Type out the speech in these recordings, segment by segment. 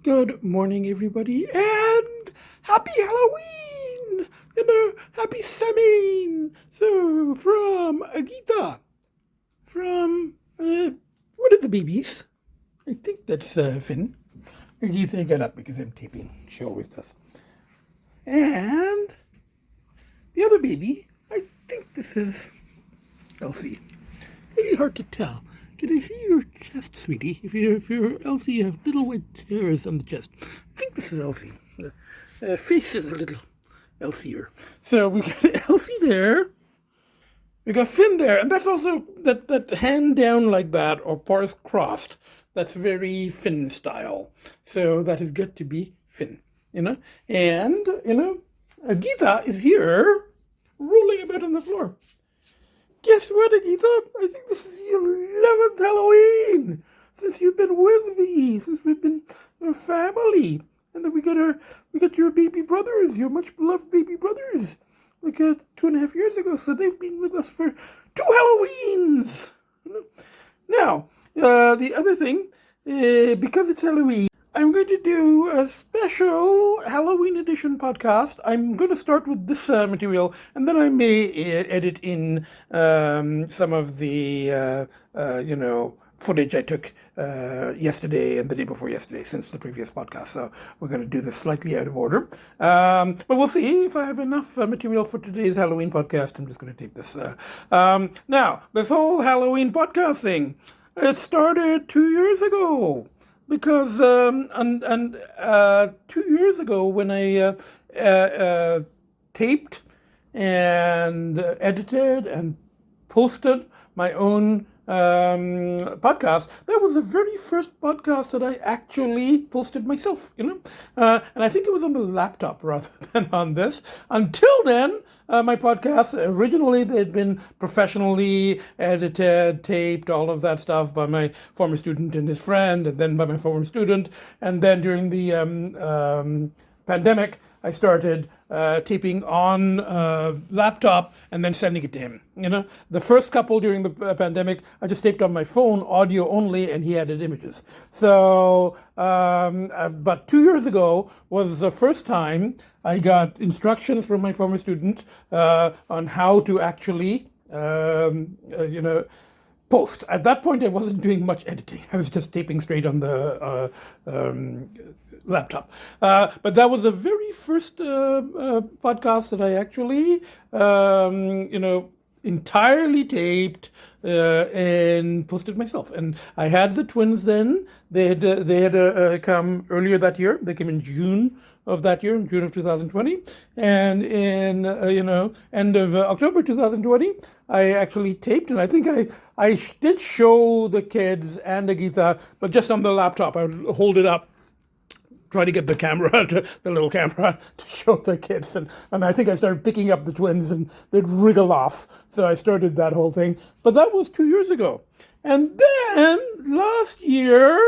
Good morning, everybody, and happy Halloween! Happy SAMHAIN! So, from Agita, from, what are the babies? I think that's Finn. Agita got up because I'm taping. She always does. And the other baby, I think this is Lcee. Really hard to tell. Can I see your chest, sweetie? If you're Lcee, you have little white hairs on the chest. I think this is Lcee. The face is a little Lceeer. So we got Lcee there. We got Finn there, and that's also that hand down like that or paws crossed. That's very Finn style. So that is good to be Finn, And Agita is here, rolling about on the floor. Guess what, Agita? I think this is the 11th Halloween since you've been with me, since we've been a family. And then we got your baby brothers, your much beloved baby brothers, like 2.5 years ago. So they've been with us for 2 Halloweens. Now, the other thing, because it's Halloween, I'm going to do a special Halloween edition podcast. I'm going to start with this material, and then I may edit in some of the, footage I took yesterday and the day before yesterday since the previous podcast. So we're going to do this slightly out of order. But we'll see if I have enough material for today's Halloween podcast. I'm just going to tape this. Now, this whole Halloween podcast thing, it started 2 years ago. Because 2 years ago when I taped and edited and posted my own podcast, that was the very first podcast that I actually posted myself, and I think it was on the laptop rather than on this. Until then, my podcasts, originally they had been professionally edited, taped, all of that stuff by my former student and his friend, and then by my former student. And then during the pandemic, I started taping on laptop and then sending it to him. The first couple during the pandemic, I just taped on my phone, audio only, and he added images. So, but 2 years ago was the first time I got instructions from my former student on how to actually, post. At that point, I wasn't doing much editing. I was just taping straight on the laptop. But that was the very first podcast that I actually, entirely taped and posted myself. And I had the twins then. They had come earlier that year. They came in June of that year, in June of 2020. And in, end of October 2020, I actually taped, and I think I did show the kids and Agita, but just on the laptop. I would hold it up, try to get the camera, the little camera, to show the kids. And I think I started picking up the twins, and they'd wriggle off. So I started that whole thing. But that was 2 years ago. And then last year,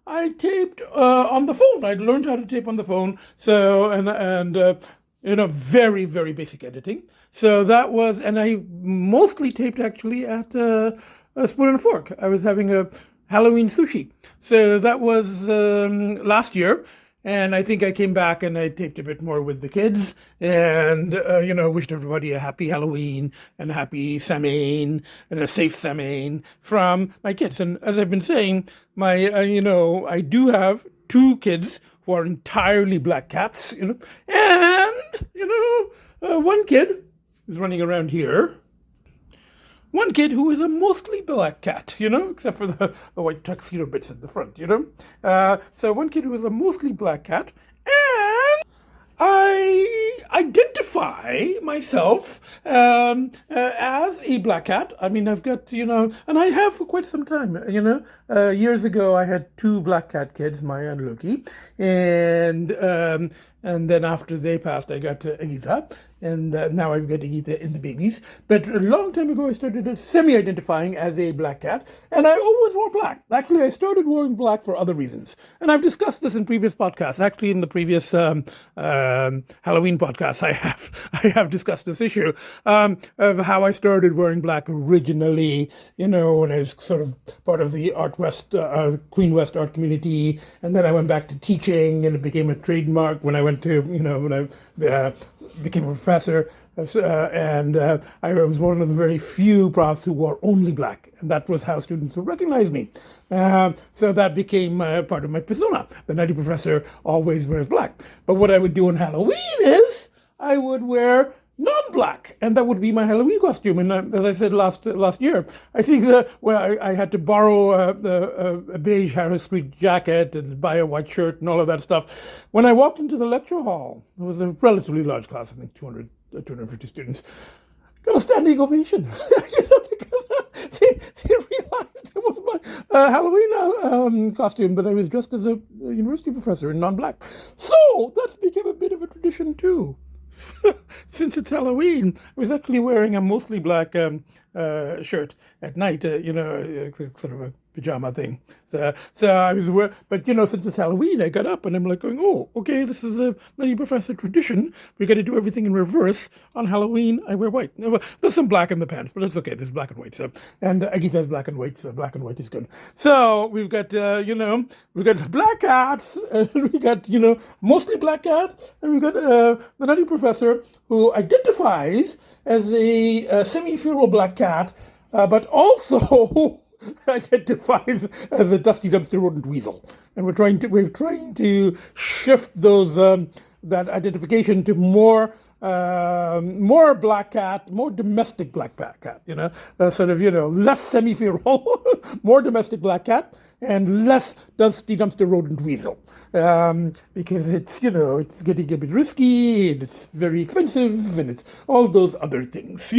I taped on the phone. I'd learned how to tape on the phone. So, very, very basic editing. So that was, and I mostly taped actually at a Spoon and Fork. I was having a Halloween sushi. So that was last year. And I think I came back and I taped a bit more with the kids and, wished everybody a happy Halloween and a happy SAMHAIN and a safe SAMHAIN from my kids. And as I've been saying, I do have 2 kids who are entirely black cats, and, one kid is running around here. One kid who is a mostly black cat, except for the white tuxedo bits at the front, So one kid who is a mostly black cat, and I identify myself as a black cat. I mean, I've got, and I have for quite some time, Years ago, I had 2 black cat kids, Maya and Loki, and And then after they passed, I got Agita, and now I've got Agita in the babies. But a long time ago, I started semi-identifying as a black cat, and I always wore black. Actually, I started wearing black for other reasons, and I've discussed this in previous podcasts. Actually, in the previous Halloween podcast, I have discussed this issue of how I started wearing black originally. When I was sort of part of the Queen West art community, and then I went back to teaching, and it became a trademark when I went to, when I became a professor, and I was one of the very few profs who wore only black, and that was how students would recognize me. So that became part of my persona. The nutty professor always wears black. But what I would do on Halloween is I would wear non-black, and that would be my Halloween costume. And as I said last year, I think I had to borrow a beige Harris Street jacket and buy a white shirt and all of that stuff. When I walked into the lecture hall, it was a relatively large class, I think 250 students, got a standing ovation. Because they realized it was my Halloween costume, that I was dressed as a university professor in non-black. So that became a bit of a tradition too. Since it's Halloween, I was actually wearing a mostly black shirt at night, sort of a pajama thing. So I was but since it's Halloween, I got up and I'm like going, oh, okay, this is a nutty professor tradition. We got to do everything in reverse. On Halloween, I wear white. There's some black in the pants, but it's okay. There's black and white. So, and Agita's black and white, so black and white is good. So we've got, we've got black cats, and we got, mostly black cat, and we've got the nutty professor who identifies as a semi-feral black cat, but also identifies as a dusty dumpster rodent weasel, and we're trying to shift those that identification to more black cat, more domestic black cat, less semi-feral, more domestic black cat, and less dusty dumpster rodent weasel. Because it's getting a bit risky, and it's very expensive, and it's all those other things,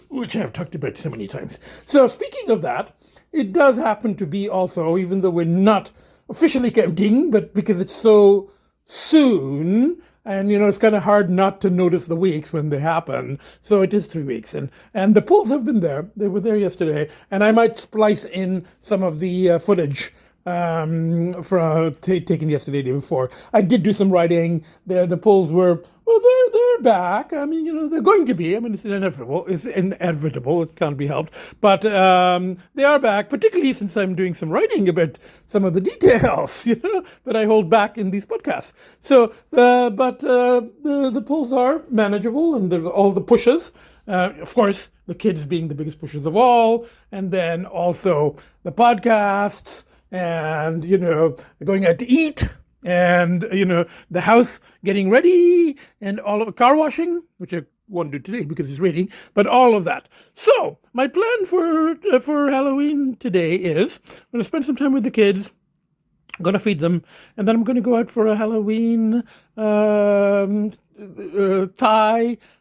which I've talked about so many times. So speaking of that, it does happen to be also, even though we're not officially counting, but because it's so soon, and it's kind of hard not to notice the weeks when they happen. So it is 3 weeks, and the polls have been there. They were there yesterday, and I might splice in some of the footage taken yesterday, day before. I did do some writing. The polls were, well, they're back. I mean, they're going to be. I mean, it's inevitable. It can't be helped. But they are back, particularly since I'm doing some writing about some of the details, that I hold back in these podcasts. So, the polls are manageable, and all the pushes. Of course, the kids being the biggest pushers of all, and then also the podcasts, and going out to eat, and the house getting ready, and all of the car washing, which I won't do today because it's raining, but all of that. So my plan for Halloween today is I'm going to spend some time with the kids. I'm going to feed them, and then I'm going to go out for a Halloween Thai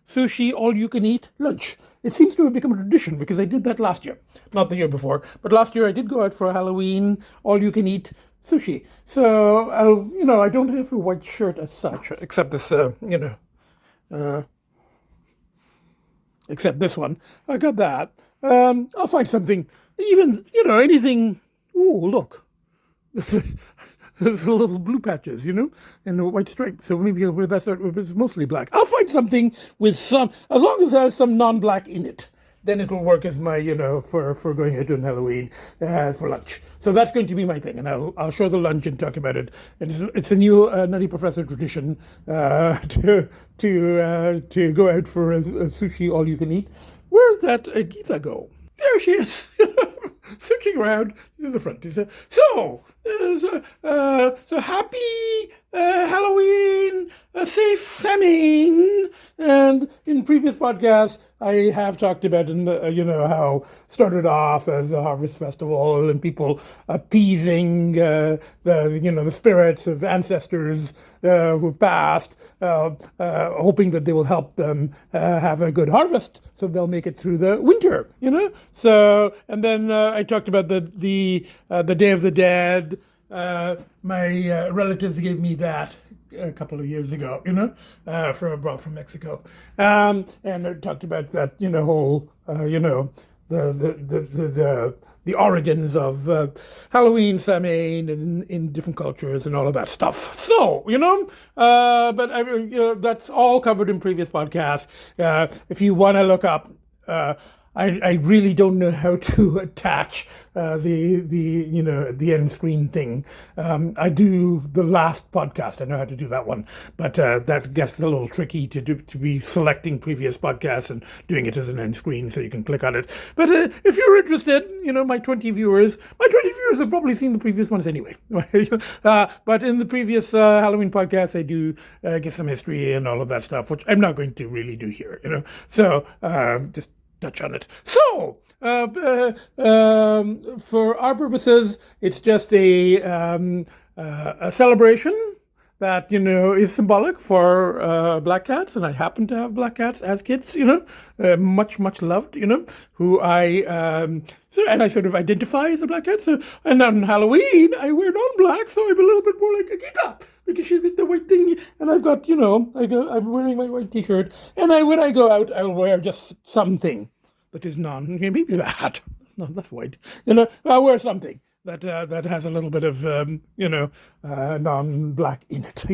sushi all-you-can-eat lunch. It seems to have become a tradition because I did that last year, not the year before, but last year I did go out for a Halloween all-you-can-eat sushi. So I don't have a white shirt as such, except this, except this one. I got that. I'll find something, even anything. Ooh, look. There's little blue patches, and a white stripe. So maybe it's mostly black. I'll find something with some, as long as there's some non-black in it, then it'll work as my, for going out on Halloween for lunch. So that's going to be my thing, and I'll show the lunch and talk about it. And it's a new nutty professor tradition to go out for a sushi all you can eat. Where's that Agita go? There she is. Searching around in the front. So happy Halloween, safe SAMHAIN. And in previous podcasts, I have talked about, how started off as a harvest festival and people appeasing the spirits of ancestors who've passed, hoping that they will help them have a good harvest, so they'll make it through the winter. So, and then I talked about the Day of the Dead. My relatives gave me that a couple of years ago, brought from Mexico, and it talked about that, whole, the origins of Halloween, Samhain, in different cultures and all of that stuff. So, but that's all covered in previous podcasts. If you want to look up, I really don't know how to attach the end screen thing. I do the last podcast. I know how to do that one, but that gets a little tricky to be selecting previous podcasts and doing it as an end screen so you can click on it. But if you're interested, my 20 viewers have probably seen the previous ones anyway. But in the previous Halloween podcast, I do give some history and all of that stuff, which I'm not going to really do here. So just touch on it. So, for our purposes, it's just a celebration that, is symbolic for black cats, and I happen to have black cats as kids, much, much loved, who and I sort of identify as a black cat. So, and on Halloween, I wear non-black, so I'm a little bit more like Agita, because she did the white thing, and I've got, I'm wearing my white t-shirt, and when I go out, I'll wear just something that is maybe that. That's white. I'll wear something that has a little bit of, non-black in it,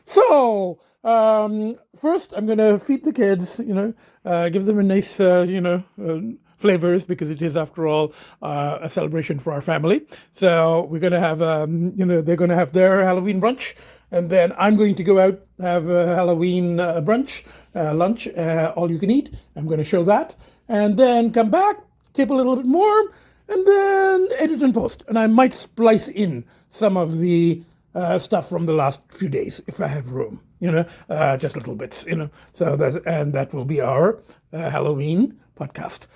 So, first I'm going to feed the kids, give them a nice, flavors, because it is, after all, a celebration for our family. So we're going to have, they're going to have their Halloween brunch. And then I'm going to go out, have a Halloween brunch, lunch, all you can eat. I'm going to show that. And then come back, tip a little bit more, and then edit and post. And I might splice in some of the stuff from the last few days, if I have room, just little bits, So that will be our Halloween podcast.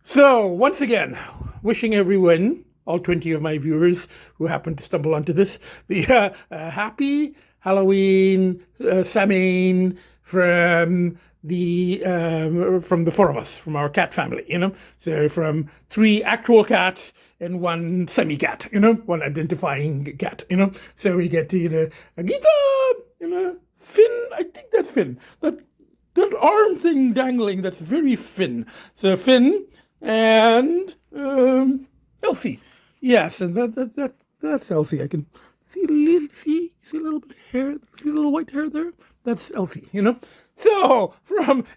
So once again, wishing everyone, all 20 of my viewers who happen to stumble onto this, the happy Halloween, Samhain from the four of us, from our cat family, So from 3 actual cats and 1 semi-cat, 1 identifying cat, So we get to, Agita, Finn, I think that's Finn. That arm thing dangling, that's very Finn. So Finn and Lcee. Yes, and that's Lcee. I can see a little bit of hair, see a little white hair there. That's Lcee, So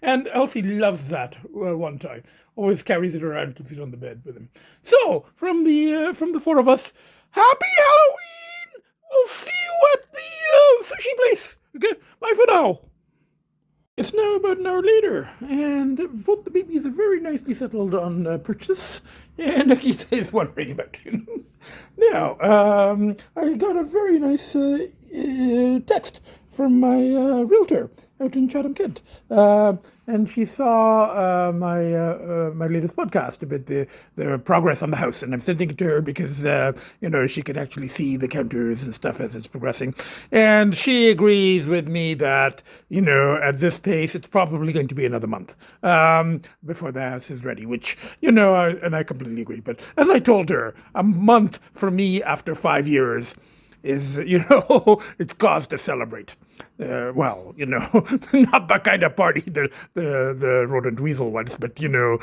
and Lcee loves that one toy. Always carries it around, puts it on the bed with him. So from the 4 of us, happy Halloween! We'll see you at the sushi place. Okay, bye for now. It's now about an hour later, and both the babies are very nicely settled on purchase, and Agita is wondering about Now, I got a very nice text from my realtor out in Chatham, Kent. And she saw my latest podcast about the progress on the house, and I'm sending it to her because she could actually see the counters and stuff as it's progressing, and she agrees with me that at this pace it's probably going to be another month before the house is ready, which and I completely agree. But as I told her, a month for me after 5 years is, it's cause to celebrate. Well, not the kind of party the rodent weasel wants, but a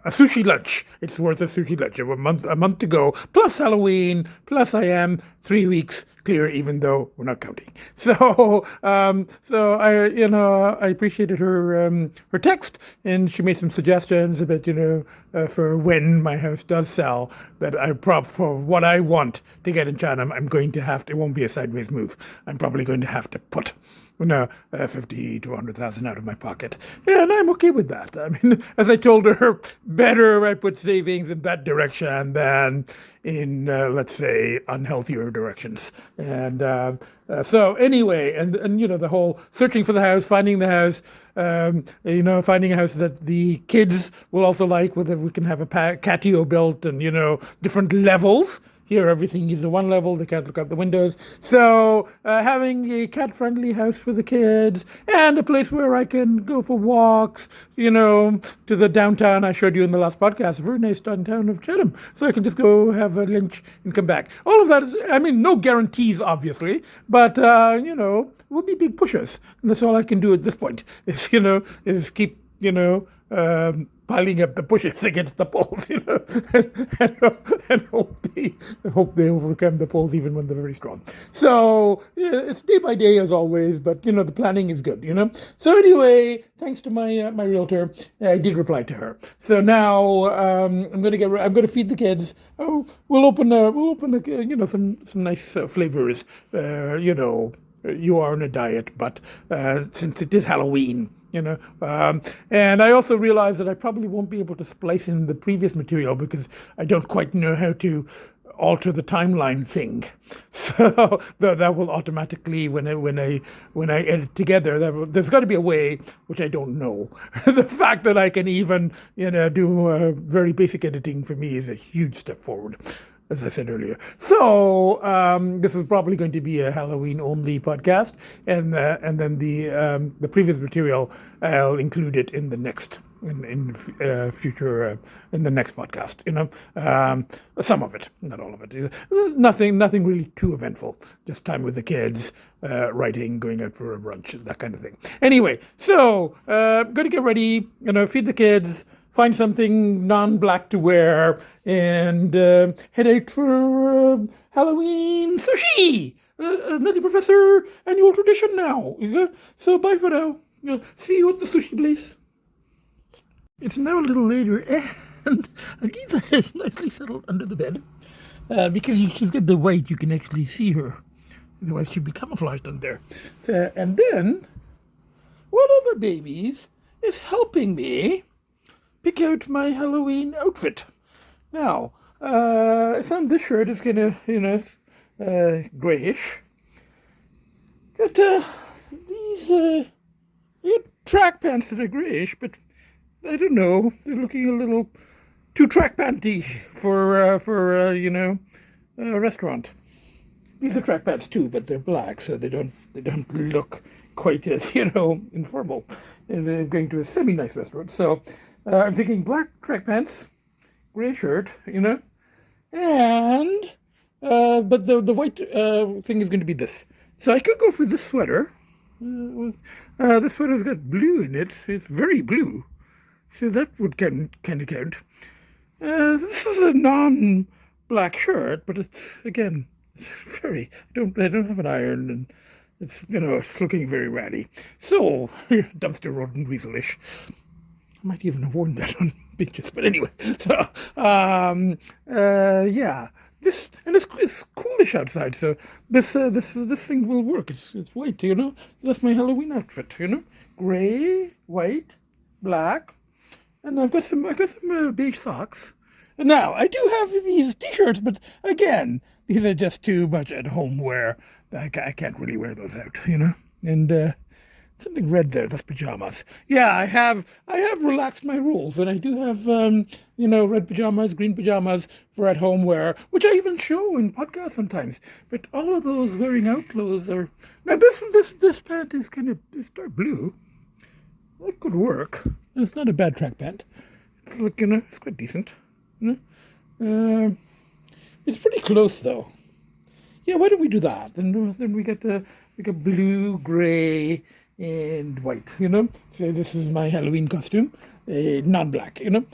sushi lunch. It's worth a sushi lunch. A month to go, plus Halloween, plus I am 3 weeks clear, even though we're not counting. So I appreciated her text, and she made some suggestions about for when my house does sell, that for what I want to get in Chatham, I'm going to have to. It won't be a sideways move. I'm probably going to have to put 50 to 100,000 out of my pocket, and I'm okay with that. I mean, as I told her, better I put savings in that direction than in let's say unhealthier directions. And so anyway, and the whole searching for the house, finding the house, finding a house that the kids will also like, whether we can have a patio built and different levels. hear everything. He's the one level, they can't look out the windows. So having a cat-friendly house for the kids and a place where I can go for walks, to the downtown I showed you in the last podcast, a very nice downtown of Chatham. So I can just go have a lunch and come back. All of that is, no guarantees, obviously, but, will be big pushes. And that's all I can do at this point is keep, piling up the pushes against the poles, and hope they overcome the poles even when they're very strong. So it's day by day as always, but the planning is good, So anyway, thanks to my my realtor, I did reply to her. So now I'm gonna feed the kids. Oh, we'll open some nice flavors. You are on a diet, but since it is Halloween. And I also realized that I probably won't be able to splice in the previous material because I don't quite know how to alter the timeline thing. So that will automatically, when I edit together, there's got to be a way, which I don't know. The fact that I can even do very basic editing for me is a huge step forward, as I said earlier. So this is probably going to be a Halloween-only podcast, and then the previous material I'll include it in the next future in the next podcast. Some of it, not all of it. Nothing really too eventful. Just time with the kids, writing, going out for a brunch, that kind of thing. Anyway, so going to get ready. Feed the kids. Find something non-black to wear, and head out for Halloween sushi. Nutty Professor annual tradition now. So bye for now. See you at the sushi place. It's now a little later, and Agita is nicely settled under the bed because she's got the white. You can actually see her. Otherwise, she'd be camouflaged under there. So, and then one of the babies is helping me pick out my Halloween outfit. Now, I found this shirt is kind of, grayish. Got these track pants that are grayish, but I don't know. They're looking a little too track panty for a restaurant. These are track pants too, but they're black, so they don't look quite as informal. And they're going to a semi-nice restaurant, so. I'm thinking black track pants, gray shirt, and but the white thing is going to be this. So I could go for this sweater. This sweater's got blue in it. It's very blue, so that would kind of count. This is a non-black shirt, but it's very. I don't have an iron, and it's looking very ratty. So dumpster rodent weaselish. I might even have worn that on beaches, but anyway. So, yeah, this and it's coolish outside, so this thing will work. It's white, That's my Halloween outfit, gray, white, black, and I've got some beige socks. And now I do have these t-shirts, but again, these are just too much at home wear. I can't really wear those out, and. Something red there, that's pajamas. Yeah, I have relaxed my rules, and I do have, red pajamas, green pajamas for at home wear, which I even show in podcasts sometimes. But all of those wearing out clothes are... Now, this pant is it's dark blue. That could work. And it's not a bad track pant. It's like, it's quite decent. It's pretty close, though. Yeah, why don't we do that? Then we get blue, gray, and white, So this is my Halloween costume, non-black, and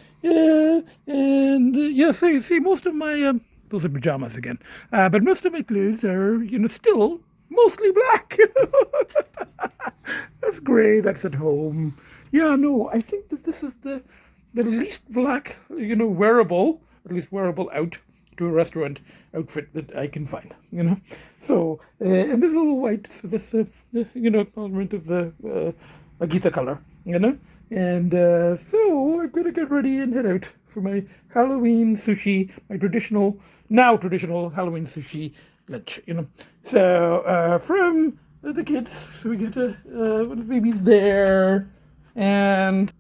yes, you see most of my, those are pajamas again, but most of my clothes are, still mostly black. That's gray, that's at home. Yeah, no, I think that this is the least black, wearable, at least wearable out to a restaurant outfit that I can find, So, and this little white, so this, element of the Agita color, And so I'm going to get ready and head out for my Halloween sushi, my traditional Halloween sushi lunch, So, from the kids, so we get one of the babies there, and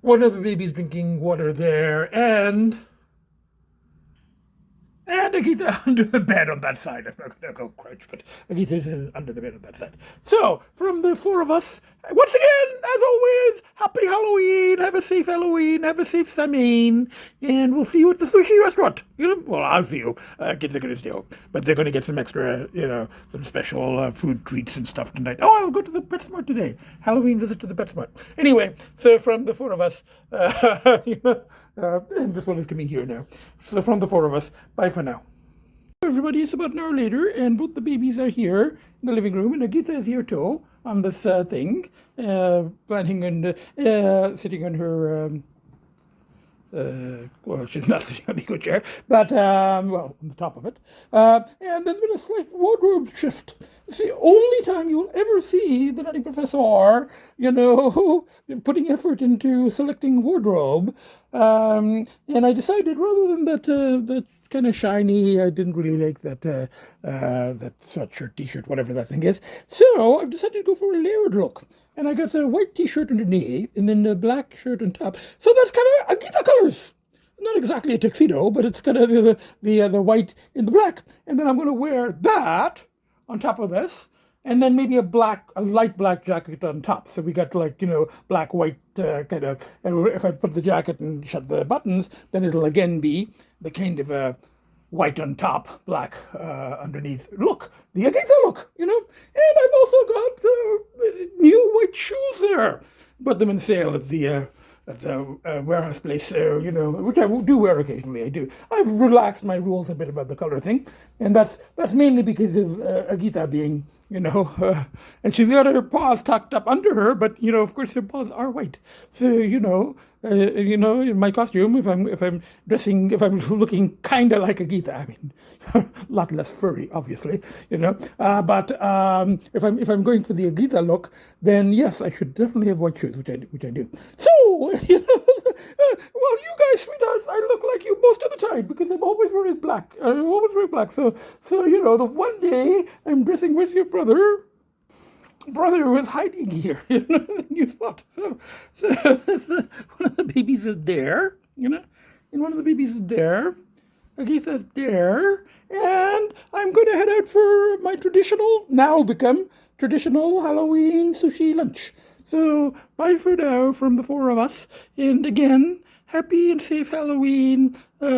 one of the babies drinking water there, and And Agita under the bed on that side. I'm not going to go crouch, but Agita's under the bed on that side. So, from the four of us, once again, as always, happy Halloween, have a safe Halloween, have a safe Samhain, and we'll see you at the sushi restaurant. Well, I'll see you. Kids are going to stay home, but they're going to get some extra, some special food treats and stuff tonight. Oh, I'll go to the PetSmart today. Halloween visit to the PetSmart. Anyway, so from the four of us, and this one is coming here now. So from the four of us, bye for now. Everybody, it's about an hour later, and both the babies are here in the living room, and Agita is here too on this thing, planning and sitting on her. Well, she's not sitting on the eco chair, but well, on the top of it. And there's been a slight wardrobe shift. It's the only time you'll ever see the Nutty Professor, putting effort into selecting wardrobe. And I decided rather than that kind of shiny, I didn't really like that sweatshirt, t-shirt, whatever that thing is. So I've decided to go for a layered look. And I got a white t-shirt underneath and then a black shirt on top. So that's kind of Agita colors. Not exactly a tuxedo, but it's kind of the white in the black. And then I'm going to wear that on top of this. And then maybe a light black jacket on top. So we got black, white kind of, and if I put the jacket and shut the buttons, then it'll again be the kind of a white on top, black underneath look. The Agita look, And I've also got new white shoes there. Bought them in sale at the warehouse place, which I do wear occasionally. I do. I've relaxed my rules a bit about the color thing, and that's mainly because of Agita being, and she's got her paws tucked up under her, but of course her paws are white. So in my costume, if I'm dressing, if I'm looking kind of like Agita, I mean, a lot less furry, obviously, but if I'm going for the Agita look, then yes, I should definitely have white shoes, which I do. So well, you guys, sweethearts, I look like you most of the time because I'm always wearing black. So the one day I'm dressing with your brother was hiding here in the new spot. So one of the babies is there, and one of the babies is there. Agita's there, and I'm going to head out for my now become traditional Halloween sushi lunch. So bye for now from the four of us, and again, happy and safe Halloween,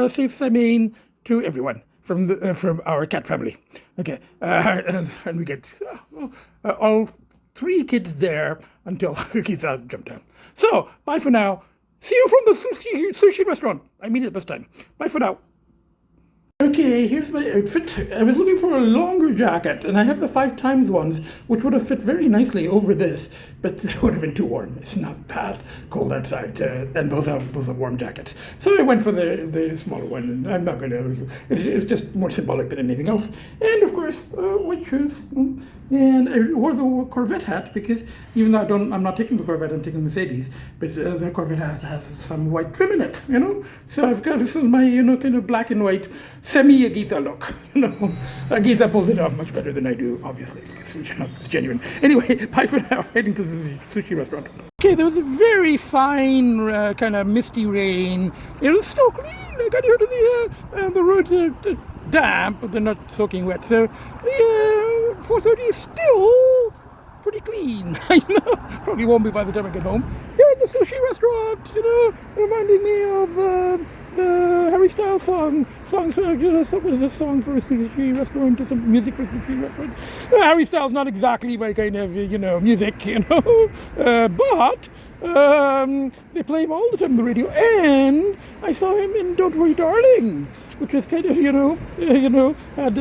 safe Samhain to everyone from our cat family. Okay, and we get all three kids there until Agita jumped down. So bye for now. See you from the sushi restaurant. I mean it this time. Bye for now. Okay, here's my outfit. I was looking for a longer jacket, and I have the 5x ones, which would have fit very nicely over this, but it would have been too warm. It's not that cold outside, and both are warm jackets. So I went for the smaller one, and I'm not going to. It's just more symbolic than anything else. And of course, white shoes. And I wore the Corvette hat because even though I'm not taking the Corvette, I'm taking Mercedes, but the Corvette hat has some white trim in it, So I've got this is my kind of black and white semi-Agita look. Agita pulls it off much better than I do, obviously, because it's genuine. Anyway, bye for now. Heading to the sushi restaurant. Okay, there was a very fine kind of misty rain. It was still clean. I got here to the roads are damp, but they're not soaking wet. So the 4:30 is still pretty clean. Probably won't be by the time I get home. Here at the sushi restaurant, reminding me of the Harry Styles songs. What is this song for a sushi restaurant? Or some music for a sushi restaurant? Harry Styles not exactly my kind of music, but they play him all the time on the radio. And I saw him in Don't Worry, Darling, which is kind of had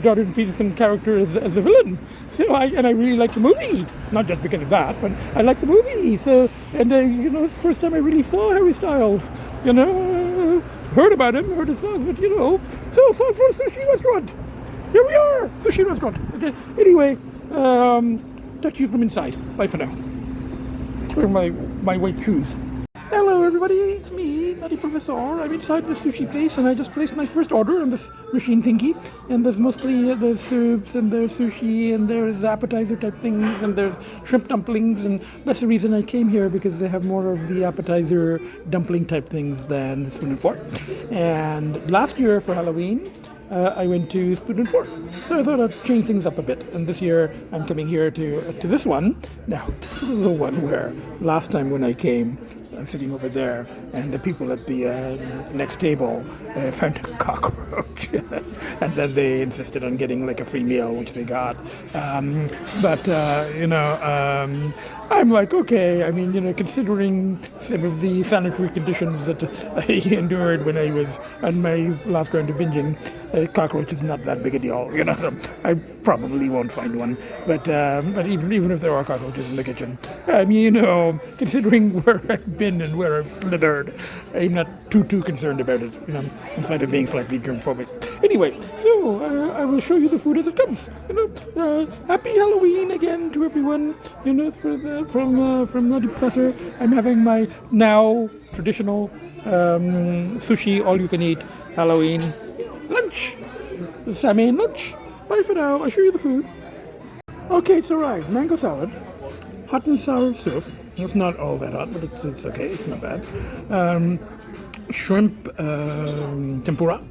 Jordan Peterson character as the villain. So I really like the movie, not just because of that, but I like the movie. So it's the first time I really saw Harry Styles. Heard about him, heard his songs, but so songs for a sushi restaurant. Here we are, sushi restaurant. Okay. Anyway, talk to you from inside. Bye for now. Wearing my white shoes. Hello Hello everybody, it's me, Nutty Professor. I'm inside the sushi place and I just placed my first order on this machine thingy. And there's mostly, there's soups and there's sushi and there's appetizer type things and there's shrimp dumplings. And that's the reason I came here, because they have more of the appetizer dumpling type things than the spoon and fork. And last year for Halloween, I went to Spoon and Fork. So I thought I'd change things up a bit. And this year I'm coming here to this one. Now, this is the one where last time when I came, I'm sitting over there, and the people at the next table found a cockroach. And then they insisted on getting like a free meal, which they got. I'm like, okay, I mean, considering some of the sanitary conditions that I endured when I was on my last round of binging, a cockroach is not that big a deal, so I probably won't find one. But even if there are cockroaches in the kitchen, considering where I've been and where I've slithered, I'm not too concerned about it, in spite of being slightly germphobic. Anyway, so I will show you the food as it comes. Happy Halloween again to everyone. From Nutty Professor. I'm having my now traditional sushi, all you can eat Halloween lunch. The SAMHAIN lunch. Bye for now. I'll show you the food. Okay, it's alright. Mango salad, hot and sour soup. It's not all that hot, but it's okay. It's not bad. Shrimp tempura,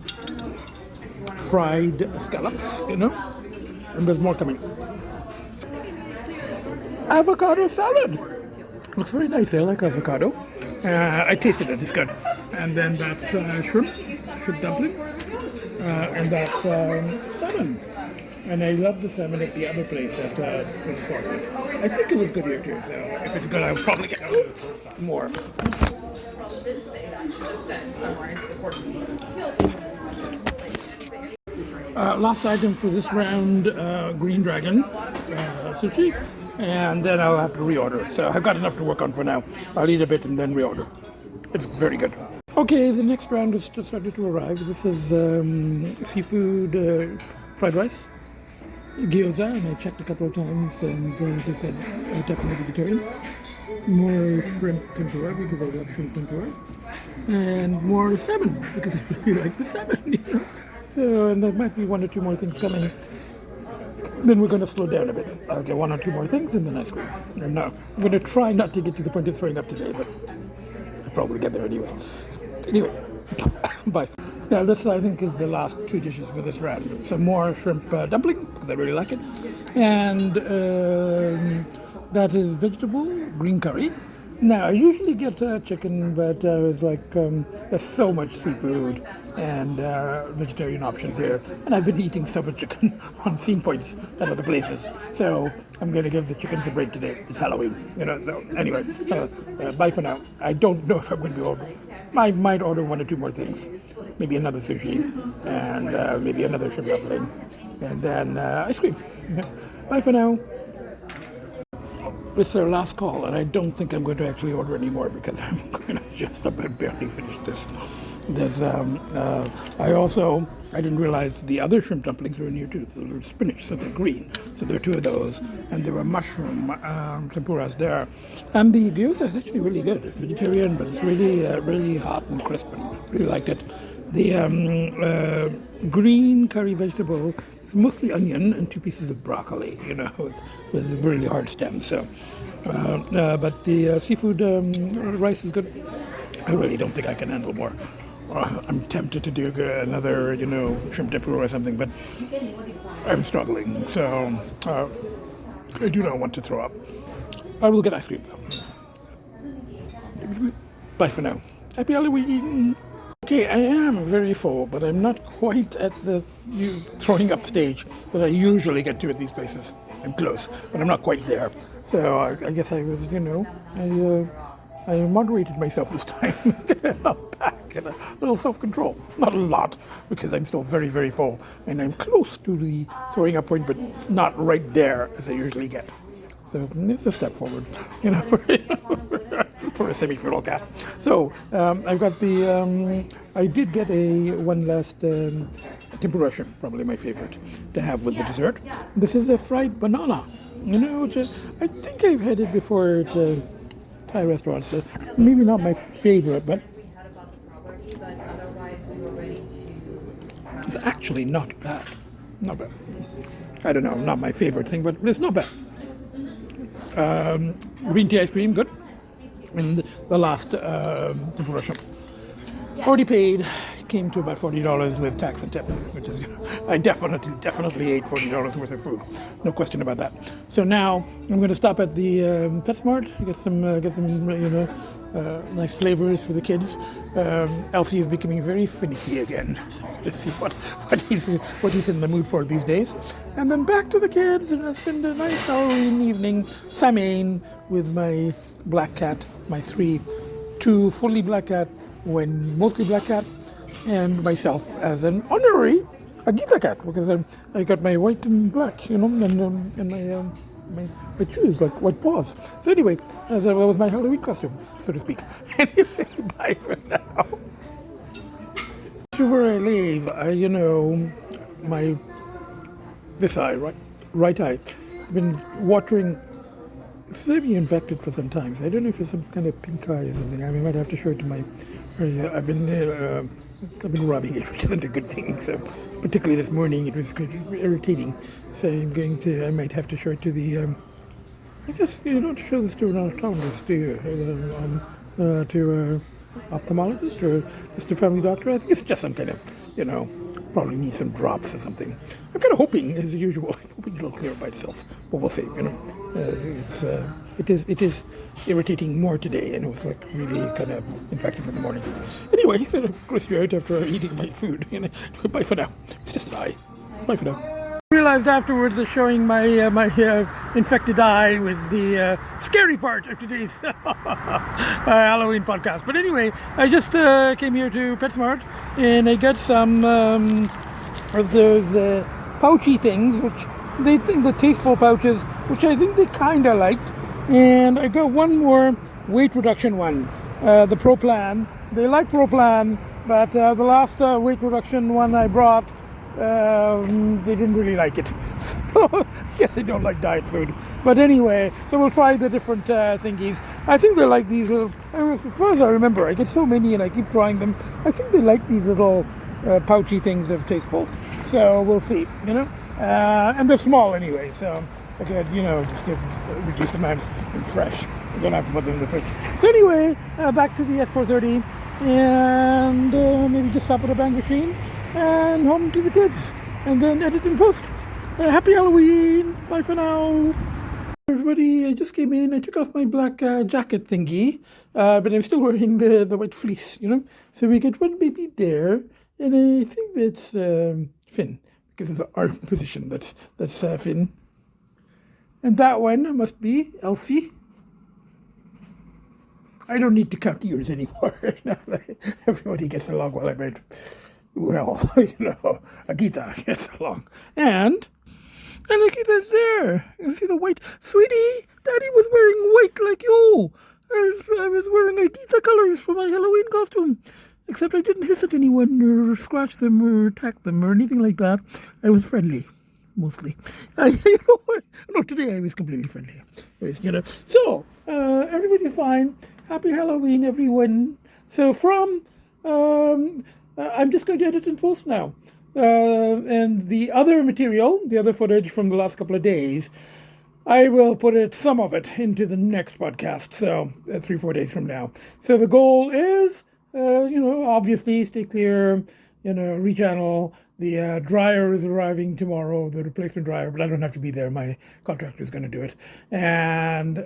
fried scallops, and there's more coming. Avocado salad. Looks very nice. I like avocado. I tasted it. It's good. And then that's shrimp dumpling. And that's salmon. And I love the salmon at the other place at Fish Park. I think it was good here too. So if it's good, I'll probably get more. Last item for this round, green dragon sushi. And then I'll have to reorder. So I've got enough to work on for now. I'll eat a bit and then reorder. It's very good. Okay, the next round is just started to arrive. This is seafood fried rice, gyoza, and I checked a couple of times and they said definitely vegetarian. More shrimp tempura because I love shrimp tempura. And more salmon because I really like the salmon. So, and there might be one or two more things coming. Then we're going to slow down a bit. I'll get one or two more things and then ice cream. No, I'm going to try not to get to the point of throwing up today, but I'll probably get there anyway. Anyway, bye. Now this, I think, is the last two dishes for this round. Some more shrimp dumpling, because I really like it. And that is vegetable, green curry. Now, I usually get chicken, but I was like, there's so much seafood and vegetarian options here. And I've been eating so much chicken on scene points at other places. So I'm going to give the chickens a break today. It's Halloween, So anyway, bye for now. I don't know if I'm going to be ordering. I might order one or two more things. Maybe another sushi and maybe another shrimp dumpling. And then ice cream. Bye for now. It's their last call, and I don't think I'm going to actually order anymore because I'm going to just about barely finish this. There's, I didn't realize the other shrimp dumplings were new too. Those are spinach, so they're green. So there are two of those, and there were mushroom tempuras there. And the gyoza is actually really good. It's vegetarian, but it's really, really hot and crisp, and really liked it. The green curry vegetable, mostly onion and two pieces of broccoli, with a really hard stem. So, but the seafood rice is good. I really don't think I can handle more. I'm tempted to do another, shrimp tempura or something, but I'm struggling. So I do not want to throw up. I will get ice cream though. Bye for now. Happy Halloween. Okay, I am very full, but I'm not quite at the throwing up stage that I usually get to at these places. I'm close, but I'm not quite there. So I guess I was, I moderated myself this time. Back and a little self-control. Not a lot, because I'm still very, very full. And I'm close to the throwing up point, but not right there as I usually get. So it's a step forward, for a semi-feral cat. So I've got the, I did get one last tempura shrimp, probably my favorite, to have with the dessert. This is a fried banana, which I think I've had it before Thai restaurants. So maybe not my favorite, but it's actually not bad. Not bad. I don't know, not my favorite thing, but it's not bad. Green tea ice cream, good. And the last simple restaurant, already paid, came to about $40 with tax and tip, which is, I definitely ate $40 worth of food, no question about that. So now I'm going to stop at the PetSmart, get some nice flavors for the kids. Lcee is becoming very finicky again, so to see what he's in the mood for these days. And then back to the kids, and I spend a nice Halloween evening, SAMHAIN, with my black cat, my two fully black cat, one mostly black cat, and myself as an honorary Agita cat, because I got my white and black, and my shoes, like white paws. So anyway, that was my Halloween costume, so to speak. Anyway, bye for now. Where I live, this eye, right eye, I've been watering, semi-infected for some time. So I don't know if it's some kind of pink eye or something. I might have to show it to my. I've been rubbing it, which isn't a good thing. So, particularly this morning, it was irritating. So I might have to show it to the. I guess you don't show this to an optometrist, do you? To ophthalmologist or just a family doctor. I think it's just some kind of, probably needs some drops or something. I'm kind of hoping, as usual, it'll clear by itself. But we'll see, It is irritating more today, and it was like really kind of infected in the morning. Anyway, so go straight after eating my food. Bye for now. It's just an eye. Bye for now. I realized afterwards that showing my infected eye was the scary part of today's Halloween podcast. But anyway, I just came here to PetSmart and I got some of those pouchy things, which they think the tasteful pouches, which I think they kind of liked. And I got one more weight reduction one, the Pro Plan. They like Pro Plan, but the last weight reduction one I brought, they didn't really like it. So I guess they don't like diet food. But anyway, so we'll try the different thingies. I think they like these little, as far as I remember, I get so many and I keep trying them. I think they like these little pouchy things of Tastefuls. So we'll see, and they're small anyway, so I could, just get reduced amounts and fresh. I don't have to put them in the fridge. So anyway, back to the S430 and maybe just stop at a bang machine and home to the kids, and then edit and post. Happy Halloween! Bye for now! Everybody, I just came in, I took off my black jacket thingy, but I'm still wearing the white fleece, So we get one baby there, and I think that's Finn, because of the arm position, that's Finn. And that one must be Lcee. I don't need to count ears anymore. Everybody gets along well, I bet. Well, Agita gets along. And Agita's there. You see the white? Sweetie, Daddy was wearing white like you. I was wearing Agita colors for my Halloween costume. Except I didn't hiss at anyone or scratch them or attack them or anything like that. I was friendly, mostly. No, today I was completely friendly. So, everybody's fine. Happy Halloween, everyone. So I'm just going to edit and post now. And the other material, the other footage from the last couple of days, I will put some of it into the next podcast. So 3-4 days from now. So the goal is, obviously stay clear, rechannel. The dryer is arriving tomorrow, the replacement dryer, but I don't have to be there. My contractor is going to do it. And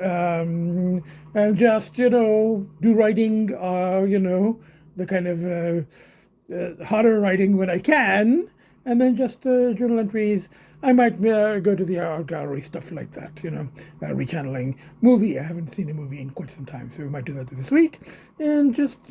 just, do writing, the kind of hotter writing when I can, and then just journal entries. I might go to the art gallery, stuff like that, rechanneling. Movie, I haven't seen a movie in quite some time, so we might do that this week. And just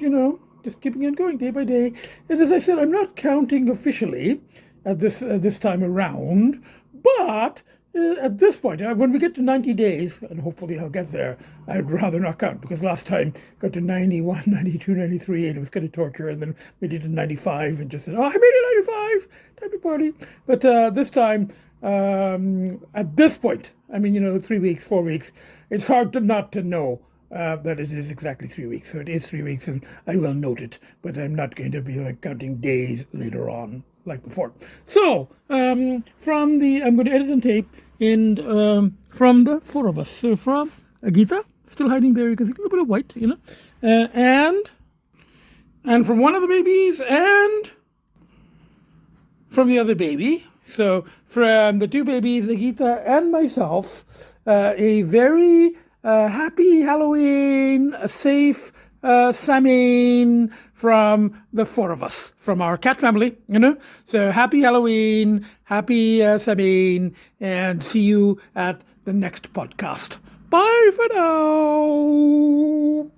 keeping it going day by day. And as I said, I'm not counting officially at this time around, but at this point, when we get to 90 days, and hopefully I'll get there, I'd rather not count, because last time I got to 91, 92, 93, and it was kind of torture, and then we did it 95 and just said, oh, I made it 95, time to party. But this time, at this point, 3 weeks, 4 weeks, it's hard not to know that it is exactly 3 weeks. So it is 3 weeks, and I will note it, but I'm not going to be like counting days later on like before. So I'm going to edit and tape, and from the four of us. So from Agita, still hiding there, you can see a little bit of white, and from one of the babies, and from the other baby. So from the two babies, Agita and myself, a very happy Halloween, a safe SAMHAIN from the four of us, from our cat family, So happy Halloween, happy SAMHAIN, and see you at the next podcast. Bye for now.